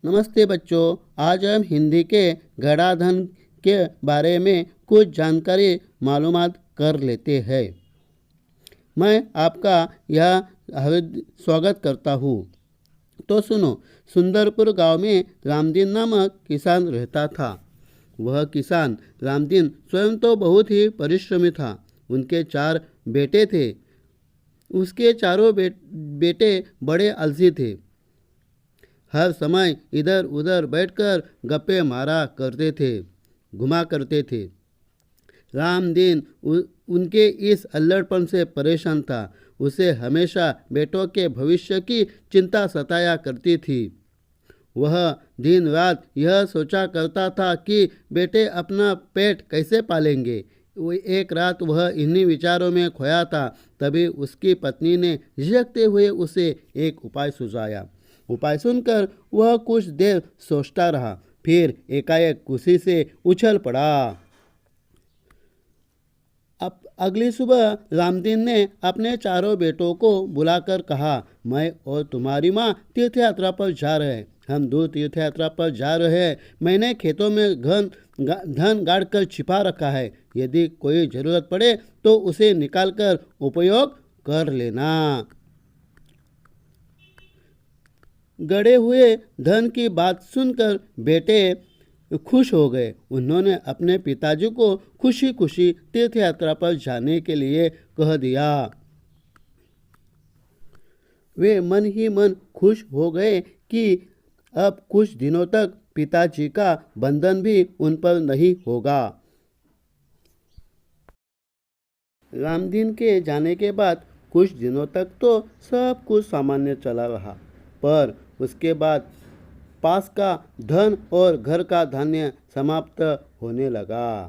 नमस्ते बच्चों। आज हम हिंदी के गणाधन के बारे में कुछ जानकारी मालूमात कर लेते हैं। मैं आपका यह स्वागत करता हूँ। तो सुनो, सुंदरपुर गांव में रामदीन नामक किसान रहता था। वह किसान रामदीन स्वयं तो बहुत ही परिश्रमी था। उनके 4 बेटे थे। उसके चारों बेटे बड़े आलसी थे। हर समय इधर उधर बैठकर गप्पे मारा करते थे, घुमा करते थे। रामदीन उनके इस अल्लड़पन से परेशान था। उसे हमेशा बेटों के भविष्य की चिंता सताया करती थी। वह दिन रात यह सोचा करता था कि बेटे अपना पेट कैसे पालेंगे। एक रात वह इन्हीं विचारों में खोया था। तभी उसकी पत्नी ने झिझकते हुए उसे एक उपाय सुझाया। उपाय सुनकर वह कुछ देर सोचता रहा, फिर एकाएक खुशी से उछल पड़ा। अब अगली सुबह रामदीन ने अपने चारों बेटों को बुलाकर कहा, मैं और तुम्हारी माँ तीर्थ यात्रा पर जा रहे हैं। हम 2 तीर्थ यात्रा पर जा रहे हैं। मैंने खेतों में धन गाड़ कर छिपा रखा है। यदि कोई ज़रूरत पड़े तो उसे निकालकर उपयोग कर लेना। गड़े हुए धन की बात सुनकर बेटे खुश हो गए। उन्होंने अपने पिताजी को खुशी खुशी तीर्थ यात्रा पर जाने के लिए कह दिया। वे मन ही मन खुश हो गए कि अब कुछ दिनों तक पिताजी का बंधन भी उन पर नहीं होगा। रामदीन के जाने के बाद कुछ दिनों तक तो सब कुछ सामान्य चला रहा, पर उसके बाद पास का धन और घर का धान्य समाप्त होने लगा।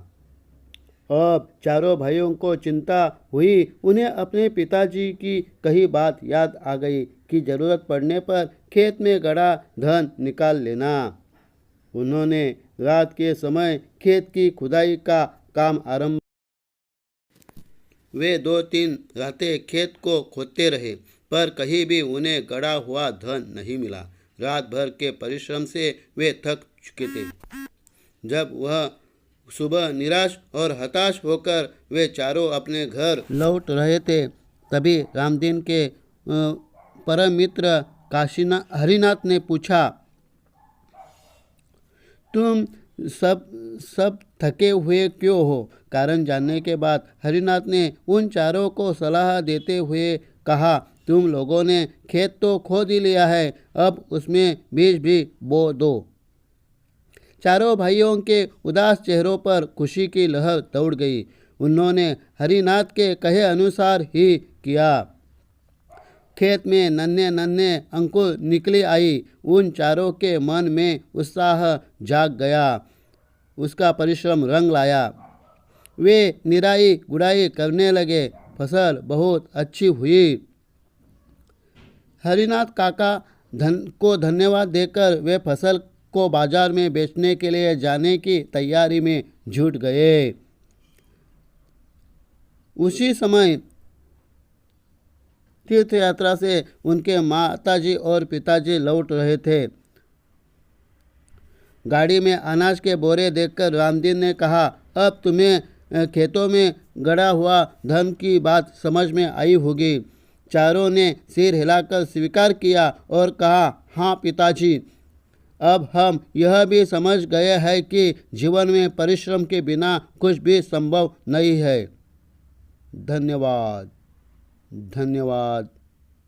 अब चारों भाइयों को चिंता हुई। उन्हें अपने पिताजी की कही बात याद आ गई कि जरूरत पड़ने पर खेत में गड़ा धन निकाल लेना। उन्होंने रात के समय खेत की खुदाई का काम आरंभ। वे 2-3 रातें खेत को खोदते रहे, पर कहीं भी उन्हें गड़ा हुआ धन नहीं मिला। रात भर के परिश्रम से वे थक चुके थे। जब वह सुबह निराश और हताश होकर वे चारों अपने घर लौट रहे थे, तभी रामदीन के परम मित्र हरिनाथ ने पूछा, तुम सब थके हुए क्यों हो? कारण जानने के बाद हरिनाथ ने उन चारों को सलाह देते हुए कहा, तुम लोगों ने खेत तो खोद ही लिया है, अब उसमें बीज भी बो दो। चारों भाइयों के उदास चेहरों पर खुशी की लहर दौड़ गई। उन्होंने हरिनाथ के कहे अनुसार ही किया। खेत में नन्हे नन्हे अंकुर निकली आई। उन चारों के मन में उत्साह जाग गया। उसका परिश्रम रंग लाया। वे निराई गुड़ाई करने लगे। फसल बहुत अच्छी हुई। हरिनाथ काका को धन्यवाद देकर वे फसल को बाजार में बेचने के लिए जाने की तैयारी में जुट गए। उसी समय तीर्थ यात्रा से उनके माताजी और पिताजी लौट रहे थे। गाड़ी में अनाज के बोरे देखकर रामदीन ने कहा, अब तुम्हें खेतों में गड़ा हुआ धन की बात समझ में आई होगी। चारों ने सिर हिलाकर स्वीकार किया और कहा, हाँ पिताजी, अब हम यह भी समझ गए हैं कि जीवन में परिश्रम के बिना कुछ भी संभव नहीं है। धन्यवाद।